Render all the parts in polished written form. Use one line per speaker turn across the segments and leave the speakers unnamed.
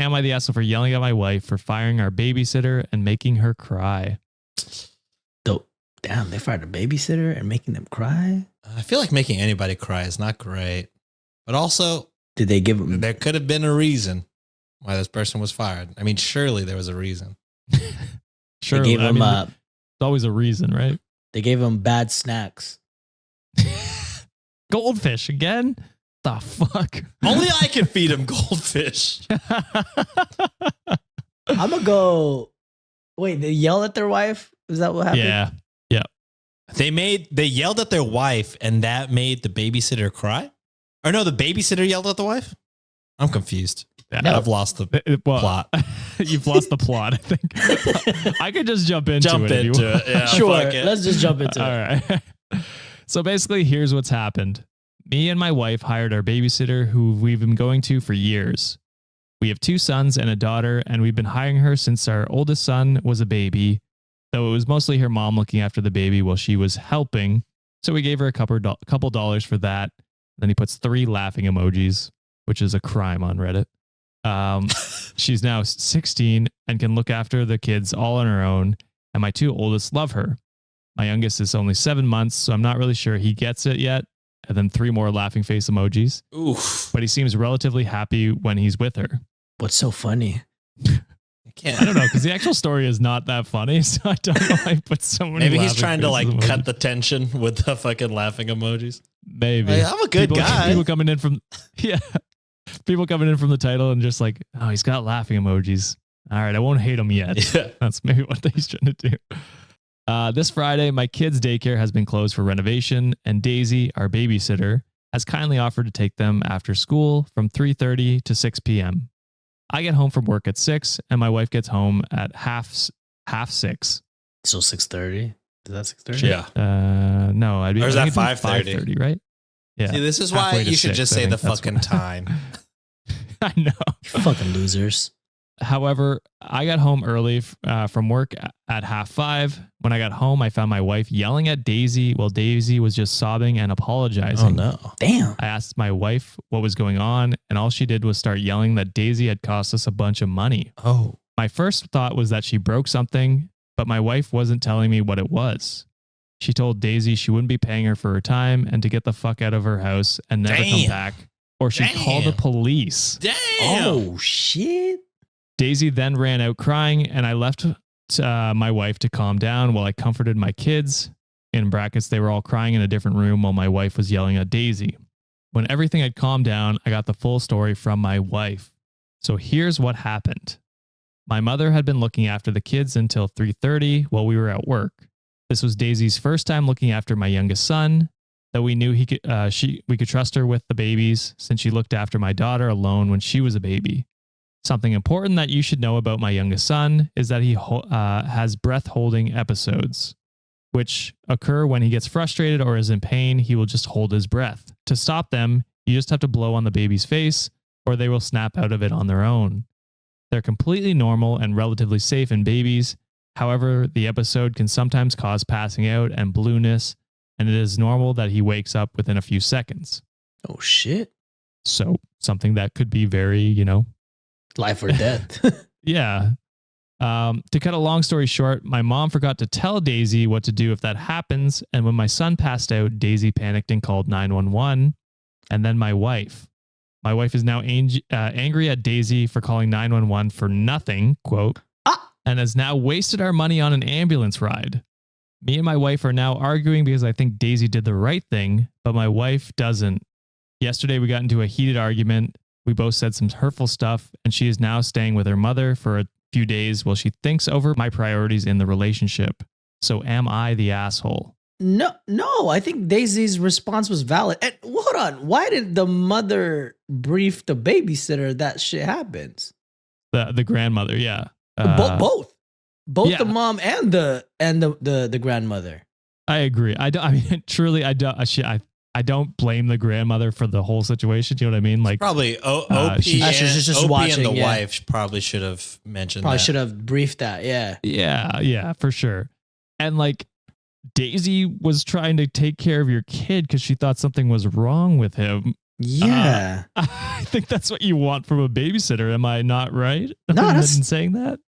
am I the asshole for yelling at my wife for firing our babysitter and making her cry?
Damn, they fired a babysitter and making them cry?
I feel like making anybody cry is not great. But also,
Did they give them...
there could have been a reason why this person was fired. I mean, surely there was a reason.
Sure.
They gave them,
there's always a reason, right?
they gave them bad snacks.
Goldfish again? The fuck?
Only I can feed him goldfish.
I'm going to go... Wait, they yell at their wife? Is that what happened?
Yeah.
They yelled at their wife and that made the babysitter cry? Or no, the babysitter yelled at the wife? I'm confused.
Yeah.
I've lost the plot.
You've lost the plot, I think. I could just jump into it.
Yeah,
Sure.
fuck it.
Let's just jump into
All
it.
right. So basically, here's what's happened. Me and my wife hired our babysitter who we've been going to for years. We have 2 sons and a daughter, and we've been hiring her since our oldest son was a baby, though it was mostly her mom looking after the baby while she was helping. So we gave her a couple dollars for that. Then he puts 3 laughing emojis, which is a crime on Reddit. She's now 16 and can look after the kids all on her own, and my 2 oldest love her. My youngest is only 7 months, so I'm not really sure he gets it yet. And then 3 more laughing face emojis.
Oof.
But he seems relatively happy when he's with her.
What's so funny?
I don't know, because the actual story is not that funny, so I don't know why I put so many.
Maybe he's trying to
laughing
like
faces
cut
emojis.
the tension with the fucking laughing emojis.
Maybe.
Like, I'm a good guy.
People coming in from people coming in from the title and just like, oh, he's got laughing emojis. All right, I won't hate him yet.
Yeah.
That's maybe what he's trying to do. This Friday, my kids' daycare has been closed for renovation, and Daisy, our babysitter, has kindly offered to take them after school from 3:30 to 6 p.m. I get home from work at 6, and my wife gets home at half 6.
So 6:30? Is that 6:30?
Yeah.
No, I'd be.
Or is
I
that
think it'd be
5:30?
5:30, right? Yeah.
See, this is why
Halfway to
you should
6,
just
I
say the
think that's
fucking
what-
time.
I know.
You fucking losers.
However, I got home early from work at 4:30. When I got home, I found my wife yelling at Daisy while Daisy was just sobbing and apologizing.
Oh no.
Damn.
I asked my wife what was going on, and all she did was start yelling that Daisy had cost us a bunch of money.
Oh.
My first thought was that she broke something, but my wife wasn't telling me what it was. She told Daisy she wouldn't be paying her for her time and to get the fuck out of her house and never come
Damn.
back, or she'd call the
Damn.
police.
Damn.
Oh, shit.
Daisy then ran out crying, and I left my wife to calm down while I comforted my kids. In brackets, they were all crying in a different room while my wife was yelling at Daisy. When everything had calmed down, I got the full story from my wife. So here's what happened. My mother had been looking after the kids until 3:30 while we were at work. This was Daisy's first time looking after my youngest son, though we knew we could trust her with the babies since she looked after my daughter alone when she was a baby. Something important that you should know about my youngest son is that he has breath holding episodes, which occur when he gets frustrated or is in pain. He will just hold his breath. To stop them, you just have to blow on the baby's face, or they will snap out of it on their own. They're completely normal and relatively safe in babies. However, the episode can sometimes cause passing out and blueness, and it is normal that he wakes up within a few seconds.
Oh, shit.
So something that could be very,
Life or death.
yeah. To cut a long story short, my mom forgot to tell Daisy what to do if that happens. And when my son passed out, Daisy panicked and called 911. And then my wife. My wife is now angry at Daisy for calling 911 for nothing, quote, and has now wasted our money on an ambulance ride. Me and my wife are now arguing because I think Daisy did the right thing, but my wife doesn't. Yesterday, we got into a heated argument. We both said some hurtful stuff, and she is now staying with her mother for a few days while she thinks over my priorities in the relationship. So am I the asshole?
No, I think Daisy's response was valid. And hold on, why did the mother brief the babysitter that shit happens?
The grandmother, yeah.
Both
yeah.
the mom and the grandmother.
I agree. I don't blame the grandmother for the whole situation. Do you know what I mean? Like
Probably OP
she's just
OP
watching,
and the
yeah.
wife probably should have mentioned
Probably
that.
should have briefed that. Yeah.
Yeah, for sure. And like Daisy was trying to take care of your kid because she thought something was wrong with him.
Yeah.
I think that's what you want from a babysitter. Am I not right?
No,
in
that's-
saying that.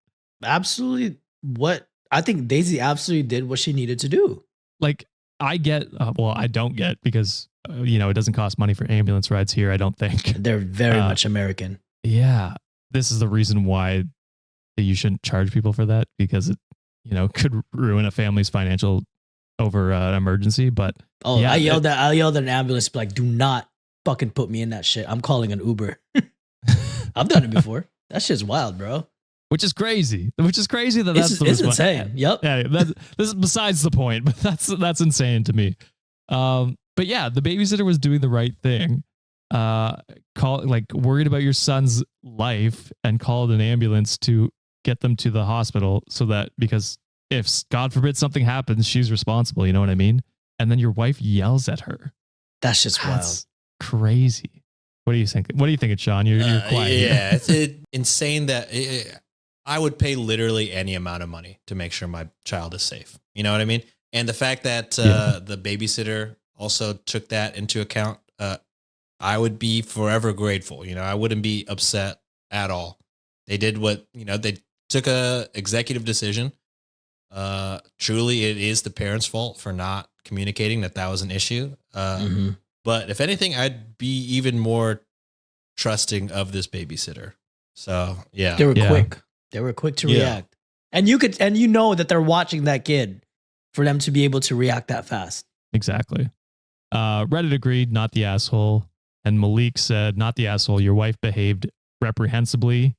Absolutely. What I think Daisy absolutely did what she needed to do.
Like, I get, well, I don't get because, it doesn't cost money for ambulance rides here, I don't think.
They're very much American.
Yeah. This is the reason why you shouldn't charge people for that, because it, could ruin a family's financial over an emergency. But
Oh,
yeah,
I yelled at an ambulance, like, do not fucking put me in that shit. I'm calling an Uber. I've done it before. That shit's wild, bro.
which is crazy. Which is crazy that that's
It's,
the
it's
response.
insane. Yep.
Yeah, this is besides the point, but that's insane to me. But yeah, the babysitter was doing the right thing. Worried about your son's life and called an ambulance to get them to the hospital because if God forbid something happens, she's responsible. You know what I mean? And then your wife yells at her.
That's just wild.
That's crazy. What do you think? What do you think, Sean? You're quiet.
Yeah, it's insane that I would pay literally any amount of money to make sure my child is safe. You know what I mean? And the fact that the babysitter also took that into account, I would be forever grateful. I wouldn't be upset at all. They did they took a executive decision. Truly, it is the parents' fault for not communicating that was an issue. But if anything, I'd be even more trusting of this babysitter. So yeah,
They were quick. They were quick to react. And you know that they're watching that kid for them to be able to react that fast.
Exactly. Reddit agreed, not the asshole. And Malik said, not the asshole. Your wife behaved reprehensibly.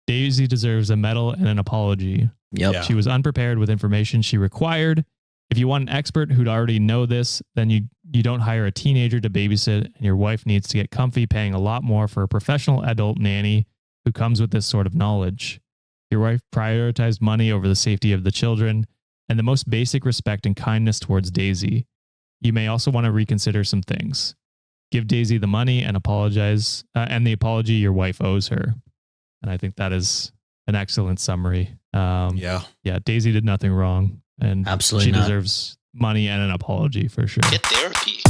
Daisy deserves a medal and an apology.
Yep.
Yeah.
She was unprepared with information she required. If you want an expert who'd already know this, then you don't hire a teenager to babysit, and your wife needs to get comfy paying a lot more for a professional adult nanny who comes with this sort of knowledge. Your wife prioritized money over the safety of the children and the most basic respect and kindness towards Daisy. You may also want to reconsider some things. Give Daisy the money and apologize, and the apology your wife owes her. And I think that is an excellent summary. Yeah, Daisy did nothing wrong, and
Absolutely
she
not.
deserves money and an apology for sure.
Get therapy.